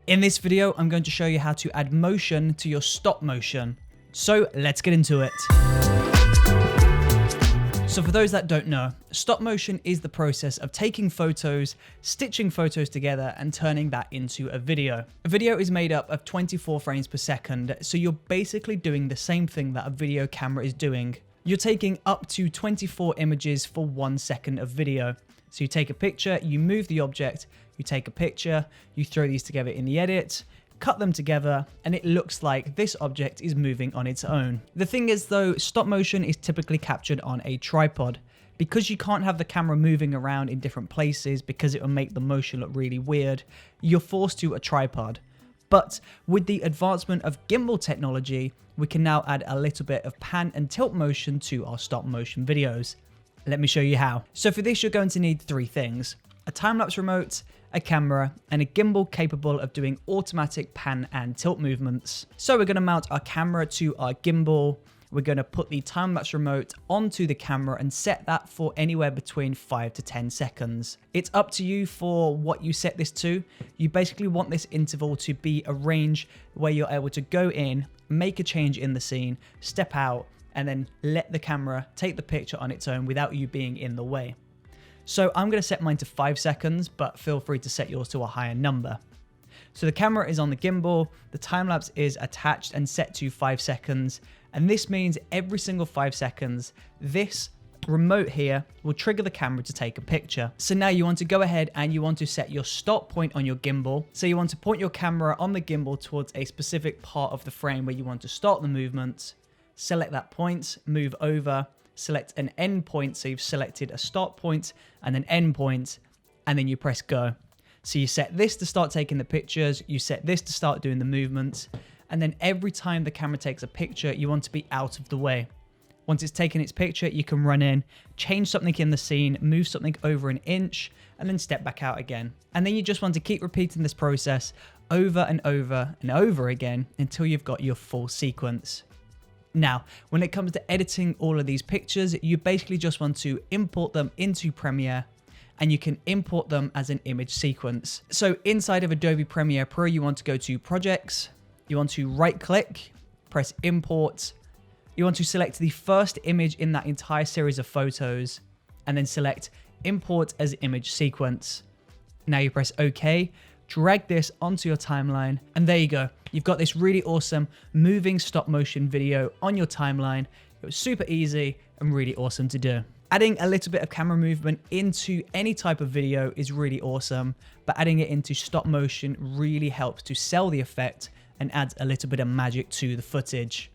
In this video, I'm going to show you how to add motion to your stop motion. So let's get into it. So for those that don't know, stop motion is the process of taking photos, stitching photos together and turning that into a video. A video is made up of 24 frames per second, so you're basically doing the same thing that a video camera is doing. You're taking up to 24 images for 1 second of video. So you take a picture, you move the object, you take a picture, you throw these together in the edit, cut them together, and it looks like this object is moving on its own. The thing is though, stop motion is typically captured on a tripod. Because you can't have the camera moving around in different places because it will make the motion look really weird, you're forced to a tripod. But with the advancement of gimbal technology, we can now add a little bit of pan and tilt motion to our stop motion videos. Let me show you how. So for this, you're going to need 3 things: a time-lapse remote, a camera, and a gimbal capable of doing automatic pan and tilt movements. So we're going to mount our camera to our gimbal. We're going to put the time-lapse remote onto the camera and set that for anywhere between 5 to 10 seconds. It's up to you for what you set this to. You basically want this interval to be a range where you're able to go in, make a change in the scene, step out, and then let the camera take the picture on its own without you being in the way. So I'm going to set mine to 5 seconds, but feel free to set yours to a higher number. So the camera is on the gimbal, the time-lapse is attached and set to 5 seconds, and this means every single 5 seconds, this remote here will trigger the camera to take a picture. So now you want to go ahead and you want to set your stop point on your gimbal. So you want to point your camera on the gimbal towards a specific part of the frame where you want to start the movement. Select that point, move over, select an end point. So you've selected a start point and an end point, and then you press go. So you set this to start taking the pictures, you set this to start doing the movements, and then every time the camera takes a picture, you want to be out of the way. Once it's taken its picture, you can run in, change something in the scene, move something over an inch, and then step back out again. And then you just want to keep repeating this process over and over and over again until you've got your full sequence. Now, when it comes to editing all of these pictures, you basically just want to import them into Premiere, and you can import them as an image sequence. So inside of Adobe Premiere Pro, you want to go to Projects, you want to right click, press Import, you want to select the first image in that entire series of photos, and then select Import as Image Sequence. Now you press OK, drag this onto your timeline, and there you go. You've got this really awesome moving stop motion video on your timeline. It was super easy and really awesome to do. Adding a little bit of camera movement into any type of video is really awesome, but adding it into stop motion really helps to sell the effect and adds a little bit of magic to the footage.